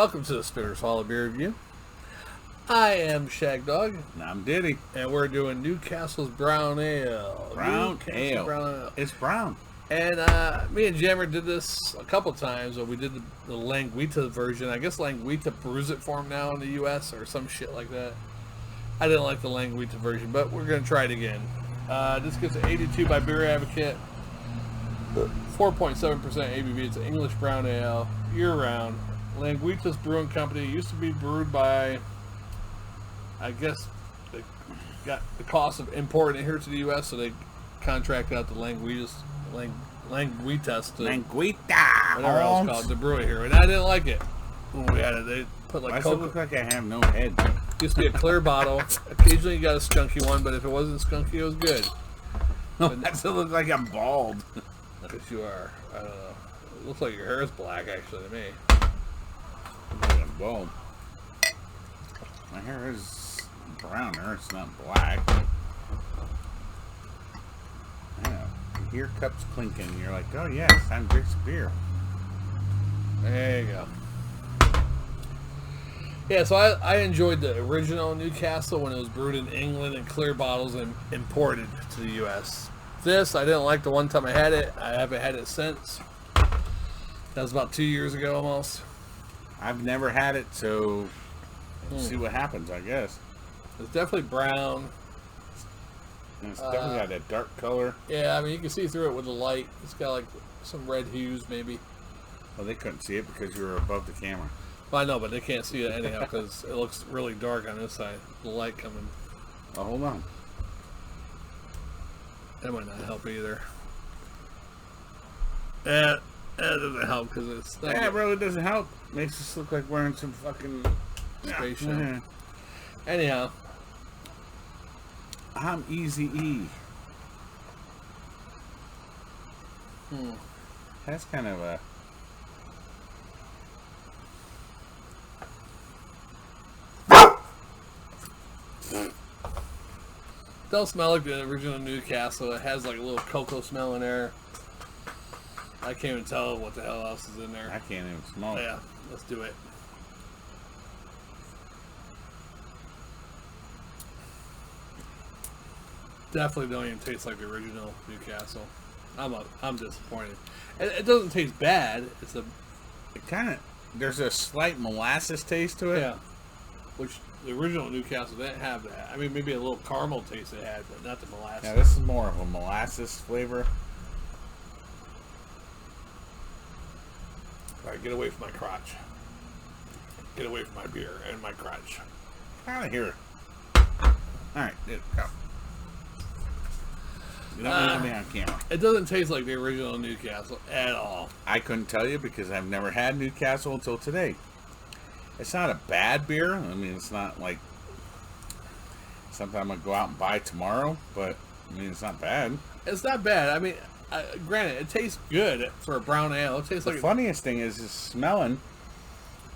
Welcome to the Spinners Hall of Beer Review. I am Shagdog. And I'm Diddy. And we're doing Newcastle's Brown Ale. Brown Ale. Brown Ale. It's brown. And me and Jammer did this a couple times. We did the Lagunitas version. I guess Lagunitas brews it for him now in the U.S. or some shit like that. I didn't like the Lagunitas version, but we're going to try it again. This gets an 82 by Beer Advocate. 4.7% ABV. It's an English brown ale, year-round. Lagunitas Brewing Company used to be brewed by, I guess, they got the cost of importing it here to the U.S., so they contracted out the Lagunitas to whatever else called to brew it here, and I didn't like it. When we had it, they put like Coke. Look like I have no head. Used to be a clear bottle. Occasionally you got a skunky one, but if it wasn't skunky, it was good. That's it. Look like I'm bald. Because you are. I don't know. It looks like your hair is black, actually, to me. I'm bald. My hair is browner. It's not black. Yeah. You hear cups clinking. You're like, oh yeah, it's time to drink some beer. There you go. Yeah, so I enjoyed the original Newcastle when it was brewed in England in clear bottles and imported to the U.S. This, I didn't like the one time I had it. I haven't had it since. That was about 2 years ago almost. I've never had it, so we'll see what happens, I guess. It's definitely brown. And it's definitely got that dark color. Yeah, I mean, you can see through it with the light. It's got like some red hues, maybe. Well, they couldn't see it because you were above the camera. Well, I know, but they can't see it anyhow because it looks really dark on this side. The light coming. Oh, hold on. That might not help either. That doesn't help because it's not. Yeah, it really doesn't help. Makes us look like we're in some fucking spaceship. Yeah. Anyhow. I'm Easy E. That's kind of a... Don't smell like the original Newcastle. It has like a little cocoa smell in there. I can't even tell what the hell else is in there. I can't even smell it. Yeah, let's do it. Definitely don't even taste like the original Newcastle. I'm disappointed. It doesn't taste bad. It kind of... There's a slight molasses taste to it. Yeah. Which the original Newcastle didn't have that. I mean, maybe a little caramel taste it had, but not the molasses. Yeah, this is more of a molasses flavor. All right, get away from my crotch. Get away from my beer and my crotch. Out of here. Alright, go. You don't need me on camera. It doesn't taste like the original Newcastle at all. I couldn't tell you because I've never had Newcastle until today. It's not a bad beer. I mean, it's not like something I'm going to go out and buy tomorrow, but I mean, it's not bad. It's not bad. I mean, granted, it tastes good for a brown ale. It tastes the funniest thing is smelling.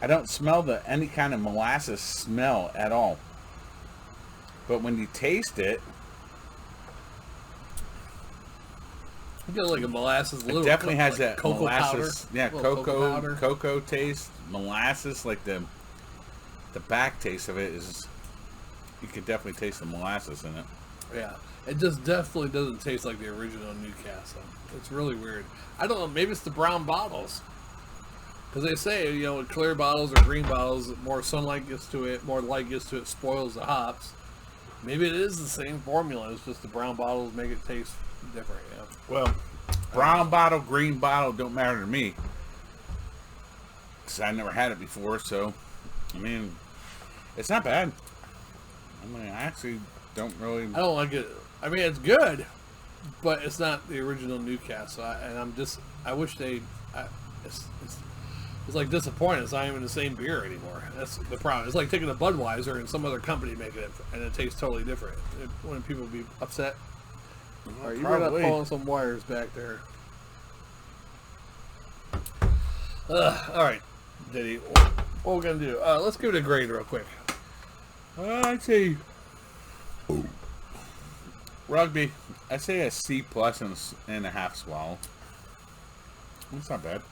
I don't smell any kind of molasses smell at all. But when you taste it, you get like a molasses. It definitely has that cocoa molasses. Powder, yeah, cocoa cocoa taste, molasses. Like the back taste of it is, you can definitely taste the molasses in it. Yeah, it just definitely doesn't taste like the original Newcastle. It's really weird. I don't know. Maybe it's the brown bottles. Because they say, you know, with clear bottles or green bottles, more sunlight gets to it, more light gets to it, spoils the hops. Maybe it is the same formula. It's just the brown bottles make it taste different. Yeah. Well, brown bottle, green bottle don't matter to me. Because I never had it before, so, I mean, it's not bad. I mean, I actually don't really... I don't like it. I mean, it's good, but it's not the original Newcastle. I wish they... It's like disappointing. It's not even the same beer anymore. That's the problem. It's like taking a Budweiser and some other company making it, and it tastes totally different. Wouldn't people be upset? All right, you better not pulling some wires back there. All right, Diddy. What we're gonna do? Let's give it a grade real quick. I'd say rugby. I'd say a C plus and a half swallow. That's not bad.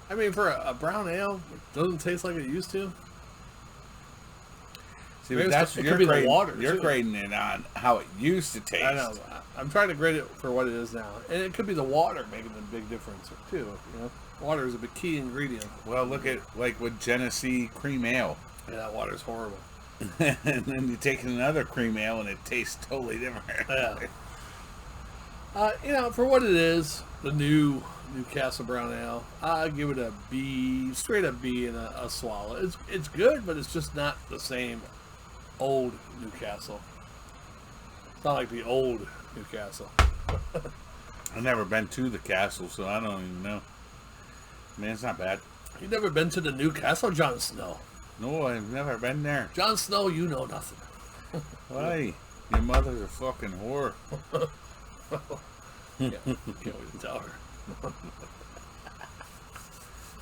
I mean, for a brown ale, it doesn't taste like it used to. See, but that's it could be the water. You're too. grading it on how it used to taste. I know. I'm trying to grade it for what it is now, and it could be the water making the big difference too. You know, water is a big key ingredient. Well, look at like with Genesee cream ale. Yeah, that water's horrible. And then you take another cream ale and it tastes totally different. Yeah. You know, for what it is, the new Newcastle brown ale, I give it a B, straight up B and a swallow. It's good, but it's just not the same old Newcastle. It's not like the old Newcastle. I've never been to the castle, so I don't even know. Man, it's not bad. You've never been to the Newcastle, Jon Snow? No, I've never been there. Jon Snow, you know nothing. Why? Your mother's a fucking whore. Yeah, can't wait to tell her.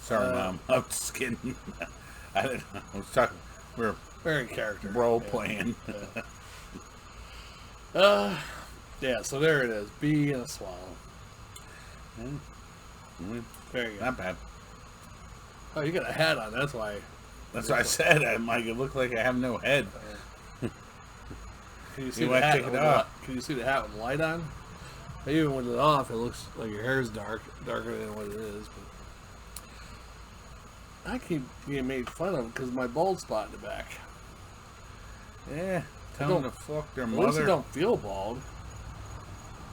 Sorry, Mom. I'm just kidding. I didn't know. I was talking. We're Very in character. role playing. Yeah, so there it is. B and a swallow. There you go. Not bad. Oh, you got a hat on. That's why. That's what I said. I might look like I have no head. Can you see You the might hat? take it off. Can you see the hat with the light on? Even with it off, it looks like your hair's darker than what it is. But I keep getting made fun of because my bald spot in the back. Yeah. Tell them to fuck their At least mother. you don't feel bald.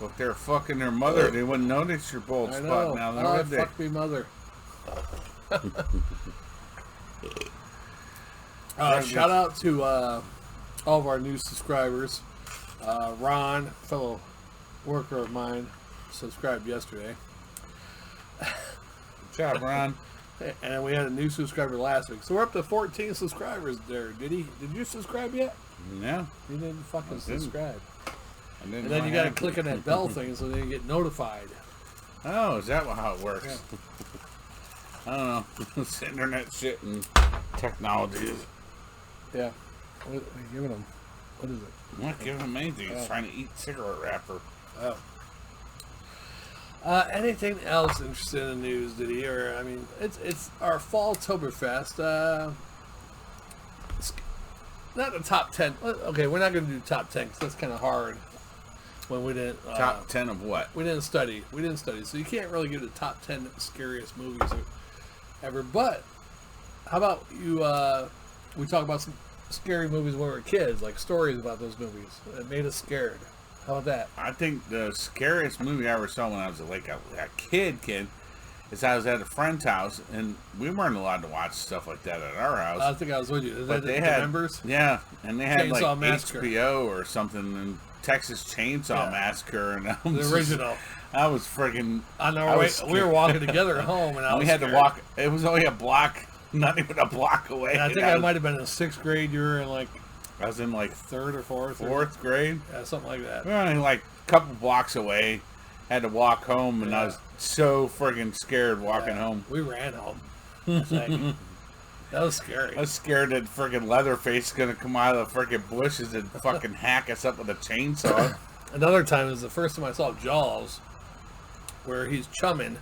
If they're fucking their mother, they wouldn't notice your bald I spot know. now. Oh, Would they? fuck me, mother. Shout out to all of our new subscribers. Ron, fellow worker of mine, subscribed yesterday. Good job, Ron. And we had a new subscriber last week. So we're up to 14 subscribers there. Did you subscribe yet? No. You didn't fucking I didn't. subscribe. I didn't And then know you I got to had click on that bell thing so they get notified. Oh, is that how it works? Yeah. I don't know. This internet shit and technology is. Yeah. What are you giving them? What is it? I'm not giving him anything. He's trying to eat cigarette wrapper. Oh. Anything else interesting in the news, Diddy? Or I mean, it's our fall Oktoberfest. It's not the top 10. Okay, we're not going to do top 10 because that's kind of hard. When we didn't Top 10 of what? We didn't study. So you can't really give the top 10 scariest movies ever. But how about you? We talk about some scary movies when we were kids, like stories about those movies that made us scared. How about that? I think the scariest movie I ever saw when I was like a kid is I was at a friend's house and we weren't allowed to watch stuff like that at our house. I think I was with you. Is But that they the had members? Yeah, and they had Chainsaw like Massacre. HBO or something and Texas Chainsaw Massacre and The original. I was freaking. On our way, we were walking together home, and we had to walk. It was only a block, not even a block away. And I think I might have been in 6th grade. You were in like I was in like 3rd or 4th, fourth grade. Yeah, something like that. We were only like a couple blocks away. Had to walk home, and I was so friggin' scared walking home. We ran home. It's like, that was scary. I was scared that friggin' Leatherface is gonna come out of the friggin' bushes and fucking hack us up with a chainsaw. Another time is the first time I saw Jaws, where he's chumming,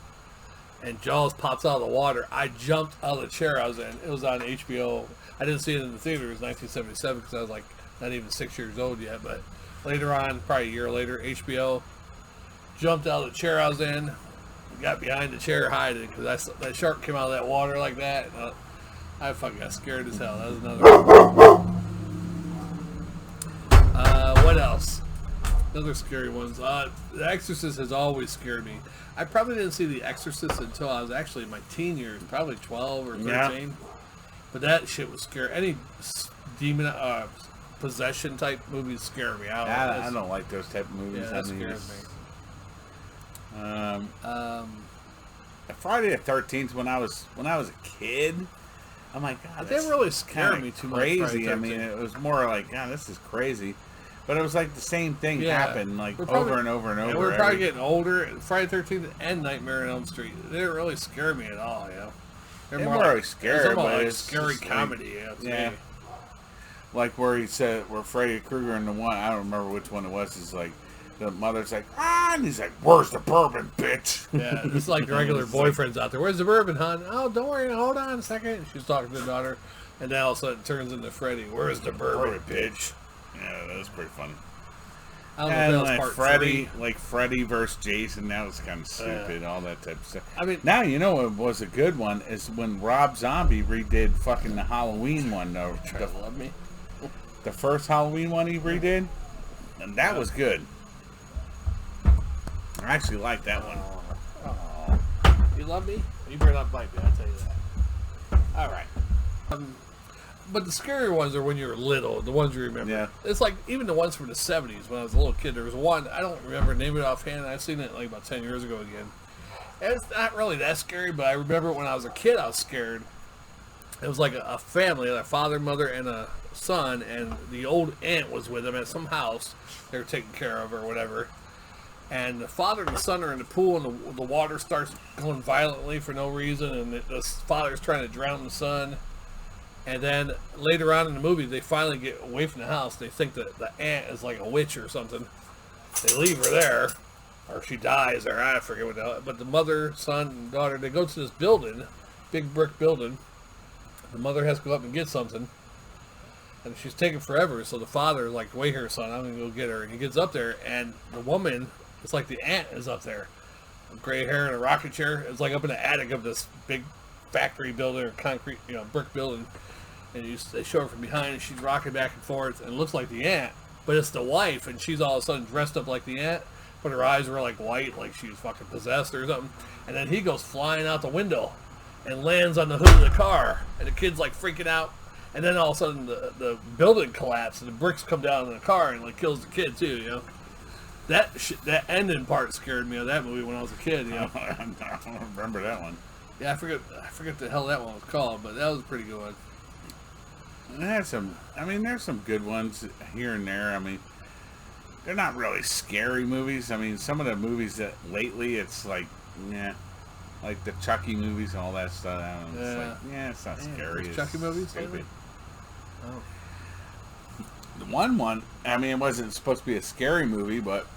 and Jaws pops out of the water. I jumped out of the chair I was in. It was on HBO. I didn't see it in the theater. It was 1977 because I was like not even 6 years old yet. But later on, probably a year later, HBO, jumped out of the chair I was in, got behind the chair hiding because that shark came out of that water like that. And I fucking got scared as hell. That was another one. What else? Other scary ones. The Exorcist has always scared me. I probably didn't see The Exorcist until I was actually in my teen years, probably 12 or 13. Yeah. But that shit was scary. Any demon, possession type movies scare me. I don't like those type of movies. Yeah, that scares me. Friday the 13th when I was a kid, I'm like, God, It didn't really scare me too much. Crazy. I mean, it was more like, God, this is crazy. But it was like the same thing happened, like over and over and over. And we're probably getting older. Friday the 13th and Nightmare on Elm Street. They didn't really scare me at all, you know. They're more like scary, but like it's scary just comedy. Like, Yeah. Like where he said, where Freddy Krueger in the one, I don't remember which one it was, is like, the mother's like, and he's like, where's the bourbon, bitch? Yeah, it's like the regular boyfriends out there. Where's the bourbon, hon? Oh, don't worry, hold on a second. She's talking to the daughter, and then all of a sudden it turns into Freddie. Where's the bourbon, bitch? Yeah, that was pretty funny. I don't know if that was like part Freddy, 3. like Freddy versus Jason, that was kind of stupid. All that type of stuff. I mean, now you know what was a good one is when Rob Zombie redid fucking the Halloween one. Though, try to love me. the first Halloween one he redid, and that was good. I actually like that one. Oh. You love me? You better not bite me, I'll tell you that. All right. But the scary ones are when you were little, the ones you remember. Yeah. It's like, even the ones from the 70s, when I was a little kid, there was one, I don't remember the name of it offhand, I've seen it like about 10 years ago again. And it's not really that scary, but I remember when I was a kid, I was scared. It was like a family, a father, mother, and a son, and the old aunt was with them at some house they were taking care of or whatever. And the father and the son are in the pool, and the water starts going violently for no reason, and the father's trying to drown the son. And then later on in the movie, they finally get away from the house. They think that the aunt is like a witch or something. They leave her there, or she dies, or I forget what the hell. But the mother, son, and daughter, they go to this building, big brick building. The mother has to go up and get something. And she's taking forever, so the father is like, wait here, son, I'm going to go get her. And he gets up there, and the woman, it's like the aunt is up there. Gray hair and a rocking chair. It's like up in the attic of this big factory building or concrete, brick building. And they show her from behind, and she's rocking back and forth, and it looks like the aunt, but it's the wife, and she's all of a sudden dressed up like the aunt, but her eyes were like white, like she was fucking possessed or something. And then he goes flying out the window and lands on the hood of the car, and the kid's like freaking out. And then all of a sudden the building collapses, and the bricks come down in the car and like kills the kid too. That ending part scared me of that movie when I was a kid. I don't remember that one. Yeah, I forget the hell that one was called, but that was a pretty good one. It had some. I mean, there's some good ones here and there. I mean, they're not really scary movies. I mean, some of the movies that lately, it's like, yeah, like the Chucky movies and all that stuff. I don't know, it's like, it's not scary. It's Chucky movies lately? Oh. The one, I mean, it wasn't supposed to be a scary movie, but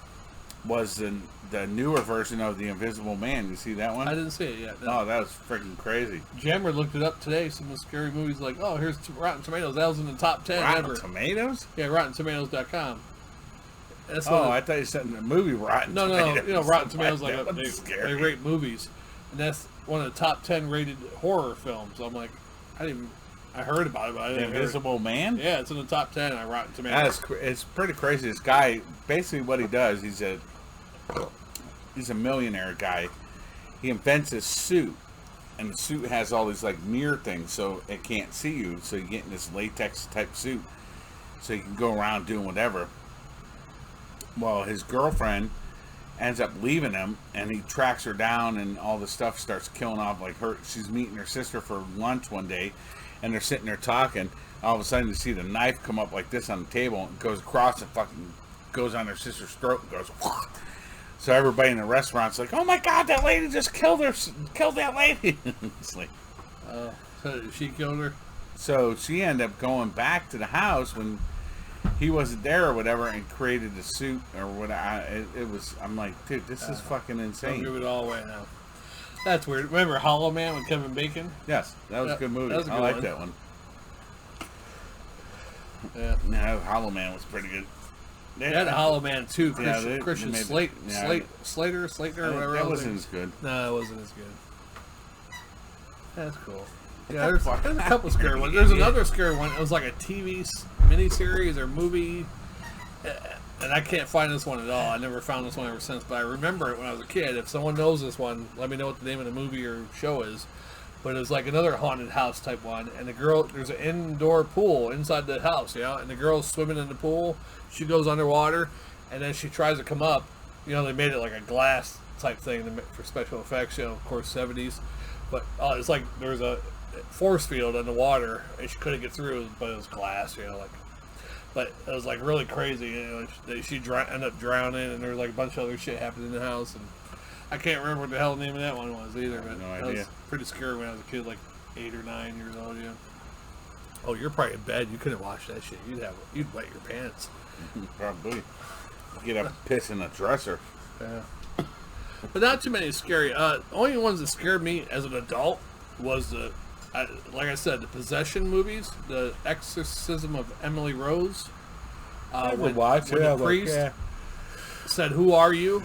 was the newer version of The Invisible Man. You see that one? I didn't see it yet. No. Oh, that was freaking crazy. Jammer looked it up today. Some of the scary movies, like, oh, here's Rotten Tomatoes. That was in the top 10 Rotten ever. Tomatoes? Yeah, RottenTomatoes.com. That's I thought you said in the movie Rotten Tomatoes. No, Rotten Tomatoes, like they rate movies. And that's one of the top 10 rated horror films. I'm like, I heard about it, but I didn't Invisible Man? Yeah, it's in the top 10 on Rotten Tomatoes. It's pretty crazy. This guy, basically what he does, he's a millionaire guy. He invents this suit, and the suit has all these like mirror things, so it can't see you. So you get in this latex type suit, so you can go around doing whatever. Well, his girlfriend ends up leaving him, and he tracks her down, and all the stuff starts killing off. Like she's meeting her sister for lunch one day, and they're sitting there talking. All of a sudden, you see the knife come up like this on the table, and goes across and fucking goes on her sister's throat and goes. So everybody in the restaurant's like, "Oh my God, that lady just killed that lady!" It's like, so she killed her. So she ended up going back to the house when he wasn't there or whatever, and created a suit or whatever. It was. I'm like, dude, this is fucking insane. I'll give it all away now. That's weird. Remember Hollow Man with Kevin Bacon? Yes, that was a good movie. I like that one. Yeah, no, Hollow Man was pretty good. They had a Hollow Man too. Christian Slater, or whatever. That wasn't as good. No, it wasn't as good. That's cool. Yeah, there's a couple scary ones. There's another scary one. It was like a TV miniseries or movie, and I can't find this one at all. I never found this one ever since, but I remember it when I was a kid. If someone knows this one, let me know what the name of the movie or show is. But it was like another haunted house type one, and there's an indoor pool inside the house, and the girl's swimming in the pool. She goes underwater, and then she tries to come up. They made it like a glass type thing for special effects, of course, 70s. But it's like there was a force field in the water, and she couldn't get through, but it was glass, But it was like really crazy, She ended up drowning, and there was like a bunch of other shit happening in the house, and I can't remember what the hell the name of that one was either. But no that idea. was pretty scary when I was a kid, like 8 or 9 years old. Yeah. Oh, you're probably in bed. You couldn't watch that shit. You'd wet your pants. Probably. get up, piss in a dresser. Yeah. But not too many scary. Only ones that scared me as an adult was like I said, the possession movies, the Exorcism of Emily Rose. When the priest said, "Who are you?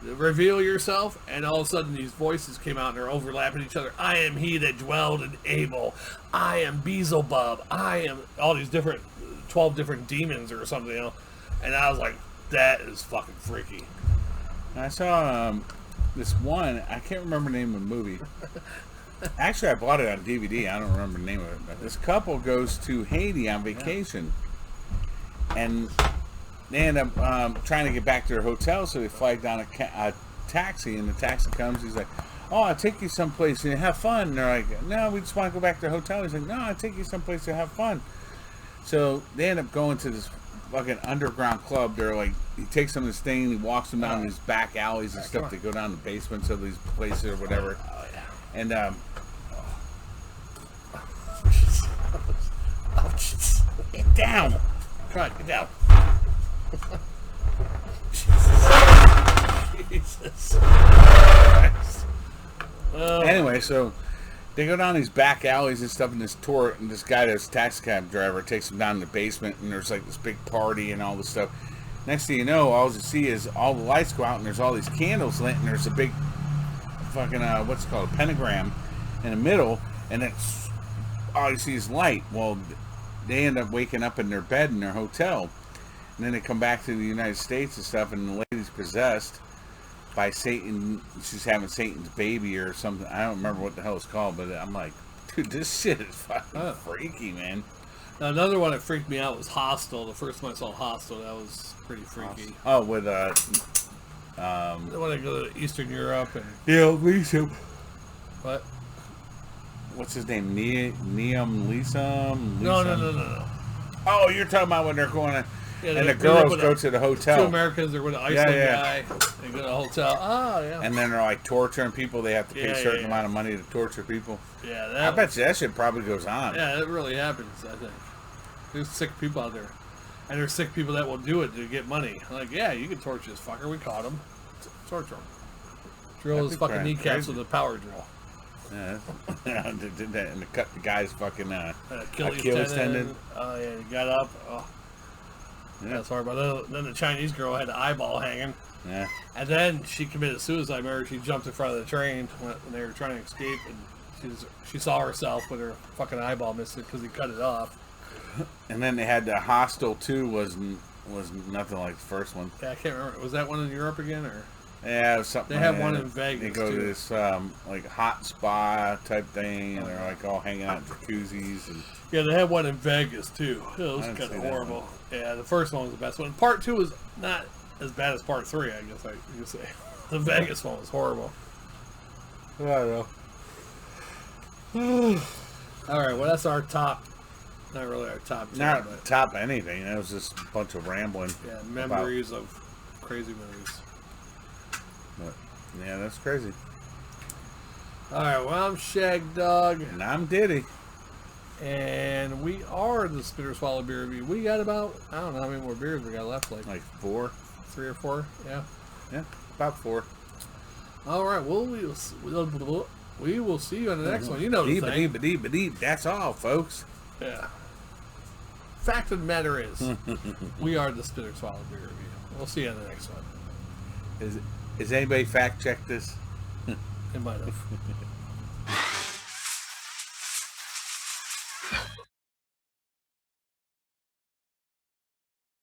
Reveal yourself," and all of a sudden these voices came out and they're overlapping each other. I am he that dwelled in Abel. I am Beelzebub. I am all these different 12 different demons or something, you know. And I was like, that is fucking freaky. I saw this one, I can't remember the name of the movie. Actually, I bought it on DVD. I don't remember the name of it. But this couple goes to Haiti on vacation. And they end up trying to get back to their hotel, so they flag down a taxi, and the taxi comes. He's like, "Oh, I'll take you someplace and have fun." And they're like, "No, we just want to go back to the hotel." He's like, "No, I'll take you someplace to have fun." So they end up going to this fucking underground club. They're like, he takes them to this thing, and he walks them down these back alleys and stuff to go down the basements of these places or whatever. And get down. Come on, get down. Jesus Christ. Anyway, so they go down these back alleys and stuff, and this guy that's a taxi cab driver takes them down to the basement, and there's like this big party and all this stuff. Next thing you know, all you see is all the lights go out, and there's all these candles lit, and there's a big fucking what's it called, a pentagram in the middle, and it's all you see is light. Well, they end up waking up in their bed in their hotel, and then they come back to the United States and stuff, and the lady's possessed by Satan. She's having Satan's baby or something. I don't remember what the hell it's called, but I'm like, dude, this shit is fucking freaky, man. Now, another one that freaked me out was Hostel. The first time I saw Hostel, that was pretty freaky. Oh, with when I go to Eastern Europe and Lisa. what? What's his name? Neum Lisa? No. Oh, you're talking about when they're going to, Yeah, and the girls go to the hotel. Two Americans, they're with an Iceland guy. They go to a hotel. Oh, yeah. And then they're like torturing people. They have to pay a certain amount of money to torture people. Yeah, I bet you that shit probably goes on. Yeah, it really happens, I think. There's sick people out there. And there's sick people that will do it to get money. Like, yeah, you can torture this fucker. We caught him. Torture him. Drill his fucking kneecaps with a power drill. Yeah. They did that, and they cut the guy's fucking Achilles tendon. Oh, yeah, he got up. Oh. Yeah, that's hard. But then the Chinese girl had the eyeball hanging. Yeah. And then she committed suicide. Remember, she jumped in front of the train when they were trying to escape, and she saw herself with her fucking eyeball missing because he cut it off. And then they had the Hostel 2 was nothing like the first one. Yeah, I can't remember. Was that one in Europe again, or? Yeah, it was something. They have one in Vegas. They go to this like hot spa type thing, and they're like all hanging out in jacuzzis. And yeah, they have one in Vegas too. It was kind of horrible. Yeah, the first one was the best one. Part 2 was not as bad as Part 3, I guess you could say. The Vegas one was horrible. I don't know. All right, well that's our top. Not really our top 10, not but top anything. It was just a bunch of rambling. Yeah, memories of crazy movies. But yeah, that's crazy. All right, well I'm Shagdog. And I'm Diddy. And we are the Spitter Swallow Beer Review. We got about, I don't know how many more beers we got left. Like 4. 3 or 4, yeah. Yeah, about 4. All right, well, we will see you on the next one. You know the thing. That's all, folks. Yeah. Fact of the matter is, we are the Spitter Swallow Beer Review. We'll see you on the next one. Is anybody fact checked this? It might have.